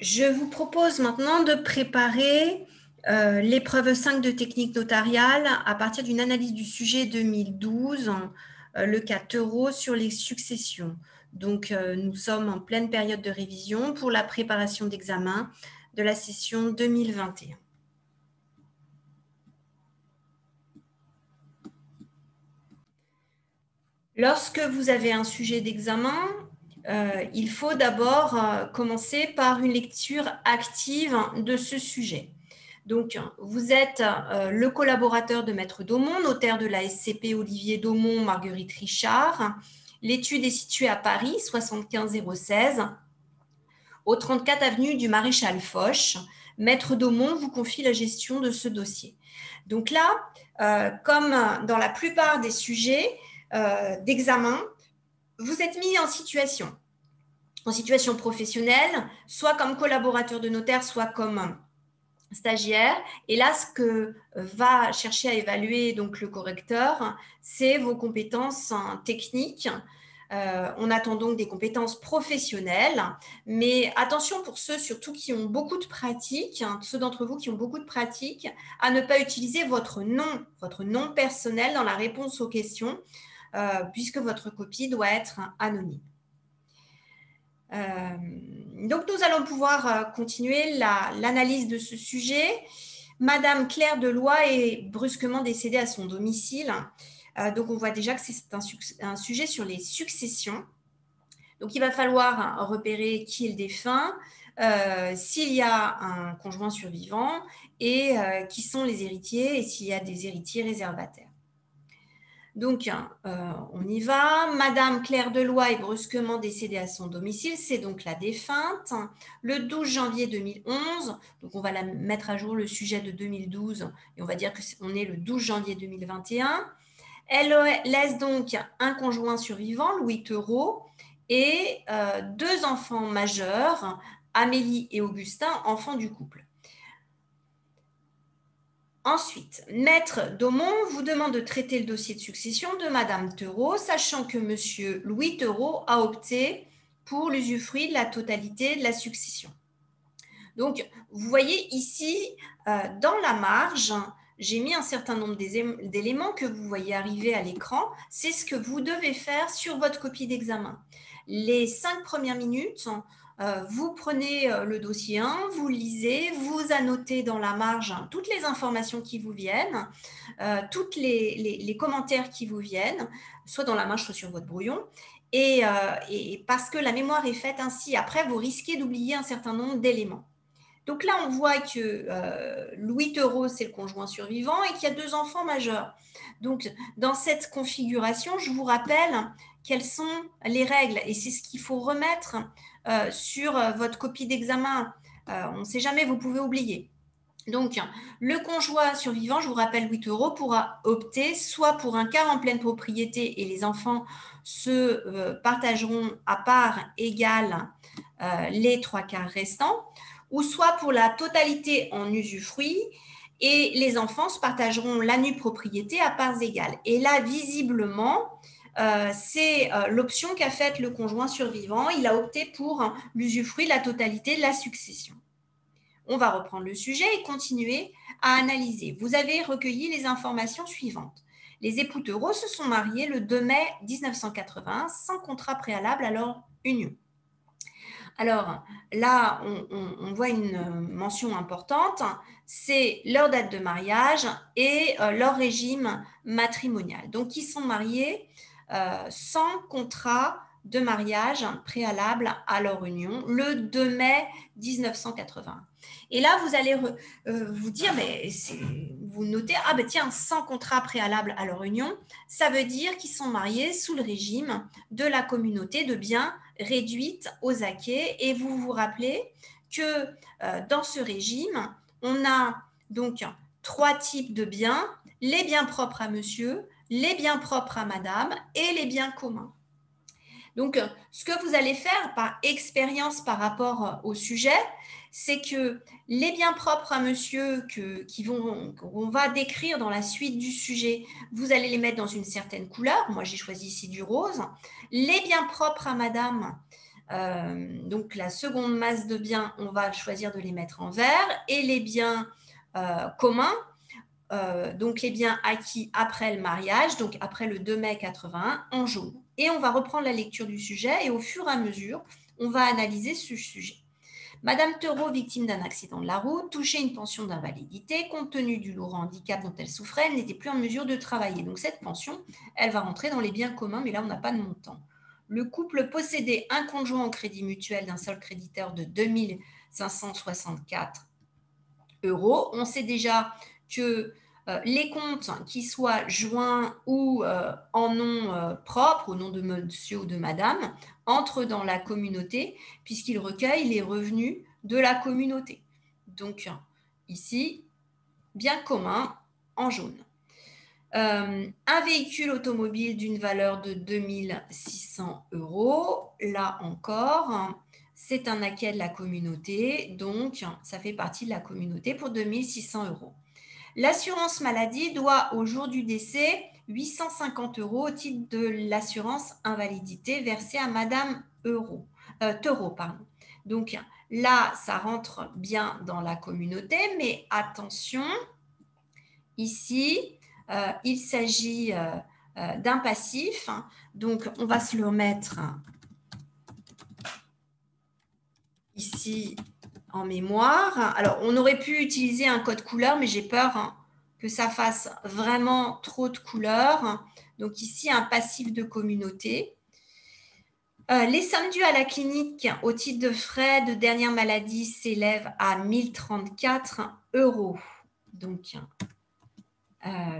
Je vous propose maintenant de préparer l'épreuve 5 de technique notariale à partir d'une analyse du sujet 2012, le cas Teuro sur les successions. Donc, nous sommes en pleine période de révision pour la préparation d'examen de la session 2021. Lorsque vous avez un sujet d'examen, il faut d'abord commencer par une lecture active de ce sujet. Donc, vous êtes le collaborateur de Maître Daumont, notaire de la SCP Olivier Daumont, Marguerite Richard. L'étude est située à Paris, 75016, au 34 avenue du Maréchal Foch. Maître Daumont vous confie la gestion de ce dossier. Donc là, comme dans la plupart des sujets d'examen, vous êtes mis en situation professionnelle, soit comme collaborateur de notaire, soit comme stagiaire. Et là, ce que va chercher à évaluer donc le correcteur, c'est vos compétences techniques. On attend donc des compétences professionnelles, mais attention pour ceux surtout qui ont beaucoup de pratique, ceux d'entre vous qui ont beaucoup de pratique, à ne pas utiliser votre nom personnel dans la réponse aux questions, puisque votre copie doit être anonyme. Donc, nous allons pouvoir continuer l'analyse de ce sujet. Madame Claire Deloye est brusquement décédée à son domicile. Donc, on voit déjà que c'est un sujet sur les successions. Donc, il va falloir repérer qui est le défunt, s'il y a un conjoint survivant et qui sont les héritiers et s'il y a des héritiers réservataires. Donc, on y va. Madame Claire Deloye est brusquement décédée à son domicile. C'est donc la défunte. Le 12 janvier 2011, donc on va la mettre à jour le sujet de 2012 et on va dire qu'on est le 12 janvier 2021. Elle laisse donc un conjoint survivant, Louis Theroux, et deux enfants majeurs, Amélie et Augustin, enfants du couple. Ensuite, Maître Daumont vous demande de traiter le dossier de succession de Madame Theroux, sachant que Monsieur Louis Theroux a opté pour l'usufruit de la totalité de la succession. Donc, vous voyez ici, dans la marge, j'ai mis un certain nombre d'éléments que vous voyez arriver à l'écran. C'est ce que vous devez faire sur votre copie d'examen. Les 5 premières minutes, vous prenez le dossier 1, vous lisez, vous annotez dans la marge toutes les informations qui vous viennent, tous les commentaires qui vous viennent, soit dans la marge, soit sur votre brouillon. Et parce que la mémoire est faite ainsi, après, vous risquez d'oublier un certain nombre d'éléments. Donc là, on voit que Louis Theroux, c'est le conjoint survivant et qu'il y a deux enfants majeurs. Donc, dans cette configuration, je vous rappelle quelles sont les règles et c'est ce qu'il faut remettre sur votre copie d'examen. On ne sait jamais, vous pouvez oublier. Donc, le conjoint survivant, je vous rappelle, Louis Theroux pourra opter soit pour un quart en pleine propriété et les enfants se partageront à part égale les 3/4 restants, ou soit pour la totalité en usufruit et les enfants se partageront la nue propriété à parts égales. Et là, visiblement, c'est l'option qu'a faite le conjoint survivant. Il a opté pour l'usufruit de la totalité de la succession. On va reprendre le sujet et continuer à analyser. Vous avez recueilli les informations suivantes. Les époux Theroux se sont mariés le 2 mai 1980 sans contrat préalable à leur union. Alors là, on voit une mention importante, c'est leur date de mariage et leur régime matrimonial. Donc, ils sont mariés sans contrat de mariage préalable à leur union le 2 mai 1980. Et là, vous allez vous dire, mais vous notez, ah ben tiens, sans contrat préalable à leur union, ça veut dire qu'ils sont mariés sous le régime de la communauté de biens réduite aux acquets. Et vous vous rappelez que dans ce régime, on a donc 3 types de biens, les biens propres à monsieur, les biens propres à madame et les biens communs. Donc, ce que vous allez faire par expérience par rapport au sujet, c'est que les biens propres à monsieur qu'on va décrire dans la suite du sujet, vous allez les mettre dans une certaine couleur. Moi, j'ai choisi ici du rose. Les biens propres à madame, Donc, la seconde masse de biens, on va choisir de les mettre en vert. Et les biens communs, donc les biens acquis après le mariage, donc après le 2 mai 81, en jaune. Et on va reprendre la lecture du sujet et au fur et à mesure, on va analyser ce sujet. Madame Theroux, victime d'un accident de la route, touchait une pension d'invalidité. Compte tenu du lourd handicap dont elle souffrait, elle n'était plus en mesure de travailler. Donc cette pension, elle va rentrer dans les biens communs, mais là, on n'a pas de montant. Le couple possédait un conjoint au crédit mutuel d'un seul créditeur de 2 564 €. On sait déjà que les comptes qui soient joints ou en nom propre, au nom de monsieur ou de madame, entrent dans la communauté puisqu'ils recueillent les revenus de la communauté. Donc ici, bien commun en jaune. Un véhicule automobile d'une valeur de 2 600 €, là encore, c'est un acquis de la communauté, donc ça fait partie de la communauté pour 2 600 €. L'assurance maladie doit au jour du décès 850 € au titre de l'assurance invalidité versée à Madame Theroux. Donc là, ça rentre bien dans la communauté, mais attention, ici, il s'agit d'un passif. Donc, on va se le remettre ici en mémoire. Alors, on aurait pu utiliser un code couleur, mais j'ai peur que ça fasse vraiment trop de couleurs. Donc, ici, un passif de communauté. Les sommes dues à la clinique au titre de frais de dernière maladie s'élèvent à 1034 €.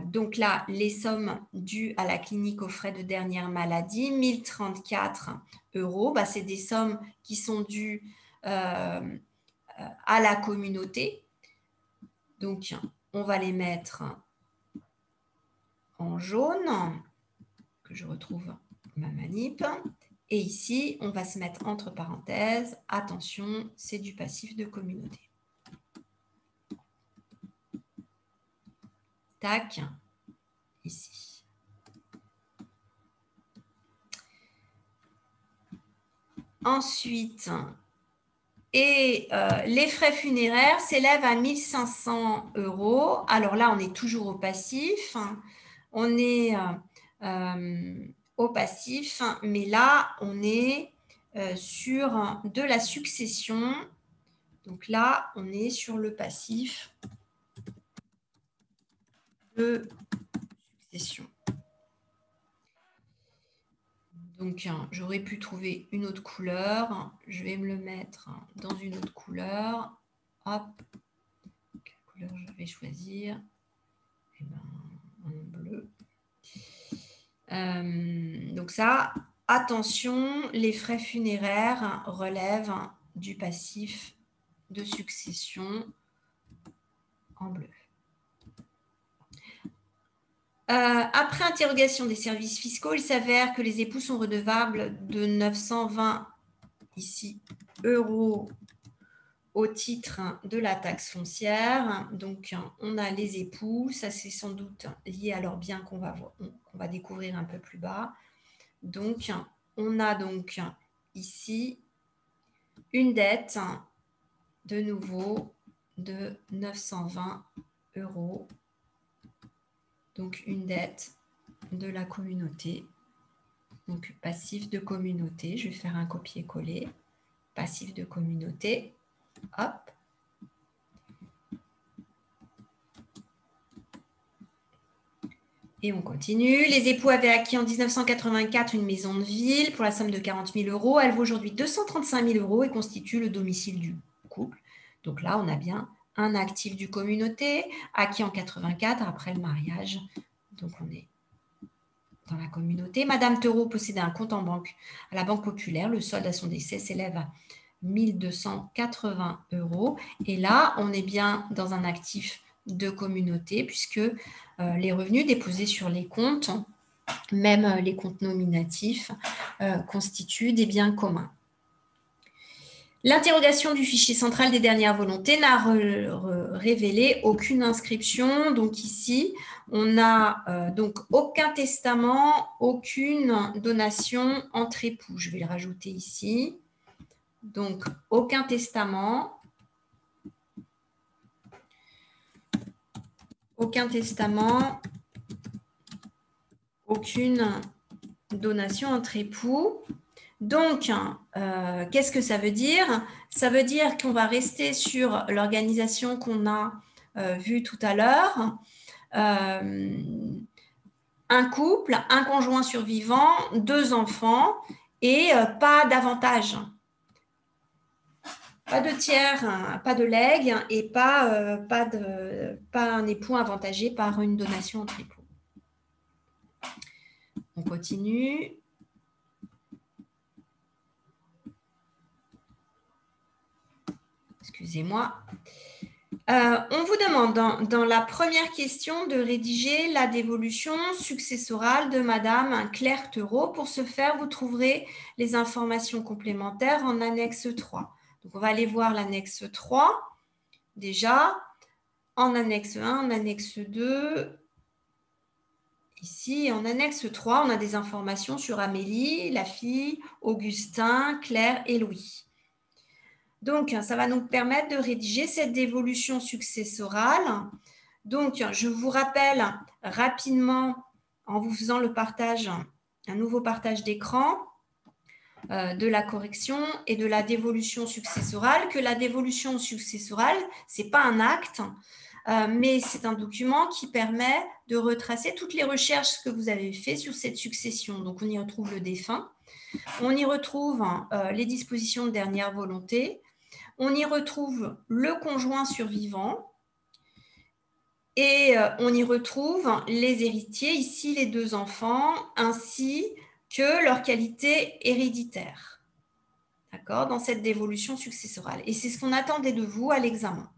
Donc là, les sommes dues à la clinique aux frais de dernière maladie, 1034 €, c'est des sommes qui sont dues à la communauté. Donc, on va les mettre en jaune, que je retrouve ma manip. Et ici, on va se mettre entre parenthèses, attention, c'est du passif de communauté. Tac, ici. Ensuite, les frais funéraires s'élèvent à 1500 €. Alors là, on est toujours au passif. On est au passif, mais là, on est sur de la succession. Donc là, on est sur le passif de succession. Donc, j'aurais pu trouver une autre couleur. Je vais me le mettre dans une autre couleur. Hop. Quelle couleur je vais choisir? Eh ben, un bleu. Donc ça, attention, les frais funéraires relèvent du passif de succession en bleu. Après interrogation des services fiscaux, il s'avère que les époux sont redevables de 920 ici euros au titre de la taxe foncière. Donc, on a les époux. Ça, c'est sans doute lié à leurs biens qu'on va découvrir un peu plus bas. Donc, on a donc ici une dette de nouveau de 920 €. Donc, une dette de la communauté. Donc, passif de communauté. Je vais faire un copier-coller. Passif de communauté. Hop. Et on continue. Les époux avaient acquis en 1984 une maison de ville pour la somme de 40 000 €. Elle vaut aujourd'hui 235 000 € et constitue le domicile du couple. Donc là, on a bien un actif du communauté acquis en 84 après le mariage. Donc, on est dans la communauté. Madame Theroux possédait un compte en banque à la Banque Populaire. Le solde à son décès s'élève à 1 280 €. Et là, on est bien dans un actif de communauté puisque les revenus déposés sur les comptes, même les comptes nominatifs, constituent des biens communs. L'interrogation du fichier central des dernières volontés n'a révélé aucune inscription. Donc ici, on n'a donc aucun testament, aucune donation entre époux. Je vais le rajouter ici. Donc, aucun testament. Aucun testament. Aucune donation entre époux. Donc, qu'est-ce que ça veut dire? Ça veut dire qu'on va rester sur l'organisation qu'on a vue tout à l'heure. Un couple, un conjoint survivant, 2 enfants et pas d'avantage. Pas de tiers, pas de legs et pas un époux avantagé par une donation entre époux. On continue. Excusez-moi. On vous demande dans la première question de rédiger la dévolution successorale de Madame Claire Theroux. Pour ce faire, vous trouverez les informations complémentaires en annexe 3. Donc, on va aller voir l'annexe 3 déjà. En annexe 1, en annexe 2, ici, en annexe 3, on a des informations sur Amélie, la fille, Augustin, Claire et Louis. Donc, ça va nous permettre de rédiger cette dévolution successorale. Donc, je vous rappelle rapidement, en vous faisant le partage, un nouveau partage d'écran, de la correction et de la dévolution successorale, que la dévolution successorale, ce n'est pas un acte, mais c'est un document qui permet de retracer toutes les recherches que vous avez faites sur cette succession. Donc, on y retrouve le défunt, on y retrouve les dispositions de dernière volonté, on y retrouve le conjoint survivant et on y retrouve les héritiers, ici les 2 enfants, ainsi que leur qualité héréditaire, d'accord, dans cette dévolution successorale. Et c'est ce qu'on attendait de vous à l'examen.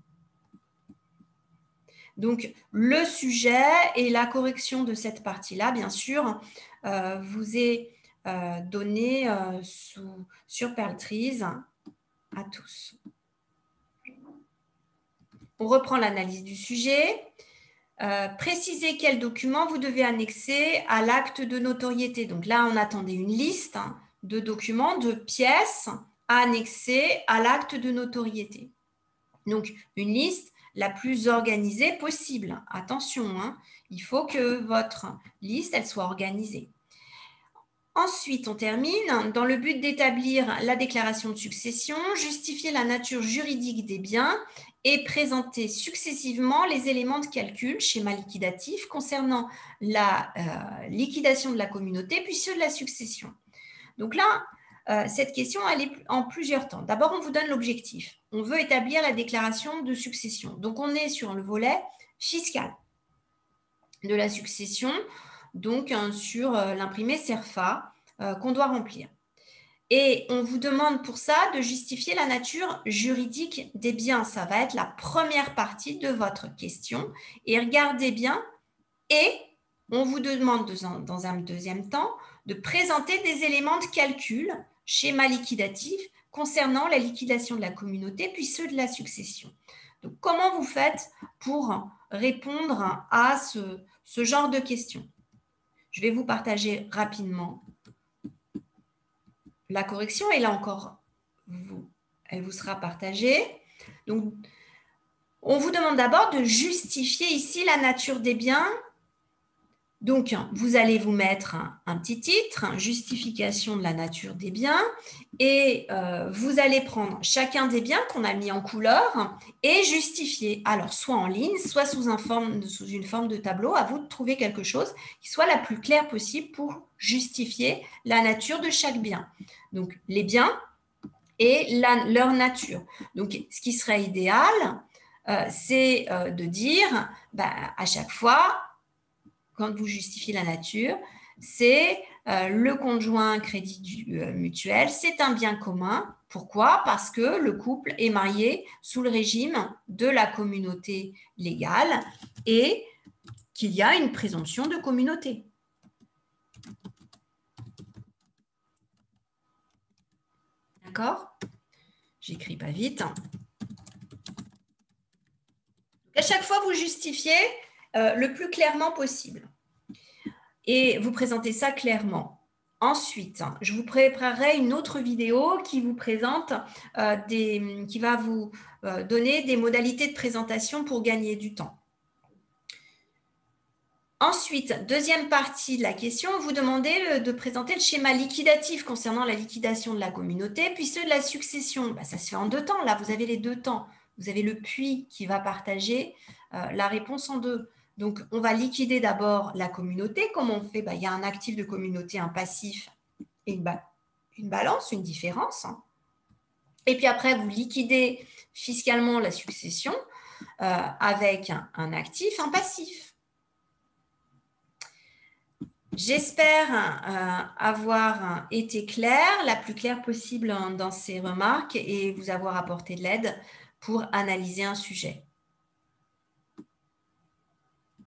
Donc, le sujet et la correction de cette partie-là, bien sûr, vous est donné sur Perltrees à tous. On reprend l'analyse du sujet. Précisez quel document vous devez annexer à l'acte de notoriété. Donc là, on attendait une liste de documents, de pièces à annexer à l'acte de notoriété. Donc, une liste la plus organisée possible. Attention, il faut que votre liste, elle soit organisée. Ensuite, on termine. Dans le but d'établir la déclaration de succession, justifier la nature juridique des biens et présenter successivement les éléments de calcul, schéma liquidatif, concernant la liquidation de la communauté, puis ceux de la succession. Donc là, cette question, elle est en plusieurs temps. D'abord, on vous donne l'objectif. On veut établir la déclaration de succession. Donc, on est sur le volet fiscal de la succession, donc sur l'imprimé CERFA qu'on doit remplir. Et on vous demande pour ça de justifier la nature juridique des biens. Ça va être la première partie de votre question. Et regardez bien, et on vous demande dans un deuxième temps de présenter des éléments de calcul, schéma liquidatif, concernant la liquidation de la communauté, puis ceux de la succession. Donc, comment vous faites pour répondre à ce genre de questions? Je vais vous partager rapidement la correction, et là encore, elle vous sera partagée. Donc, on vous demande d'abord de justifier ici la nature des biens. Donc, vous allez vous mettre un petit titre, justification de la nature des biens, et vous allez prendre chacun des biens qu'on a mis en couleur et justifier. Alors, soit en ligne, soit sous une forme de tableau, à vous de trouver quelque chose qui soit la plus claire possible pour justifier la nature de chaque bien. Donc, les biens et leur nature. Donc, ce qui serait idéal, c'est de dire à chaque fois, quand vous justifiez la nature, c'est le conjoint crédit mutuel, c'est un bien commun. Pourquoi? Parce que le couple est marié sous le régime de la communauté légale et qu'il y a une présomption de communauté. D'accord? J'écris pas vite. À chaque fois, vous justifiez le plus clairement possible. Et vous présentez ça clairement. Ensuite, je vous préparerai une autre vidéo qui vous présente, qui va vous donner des modalités de présentation pour gagner du temps. Ensuite, deuxième partie de la question, vous demandez de présenter le schéma liquidatif concernant la liquidation de la communauté, puis ceux de la succession. Ça se fait en 2 temps. Là, vous avez les 2 temps. Vous avez le puits qui va partager la réponse en 2. Donc, on va liquider d'abord la communauté. Comment on fait? Il y a un actif de communauté, un passif et une balance, une différence. Et puis après, vous liquidez fiscalement la succession avec un actif, un passif. J'espère avoir été claire, la plus claire possible dans ces remarques et vous avoir apporté de l'aide pour analyser un sujet.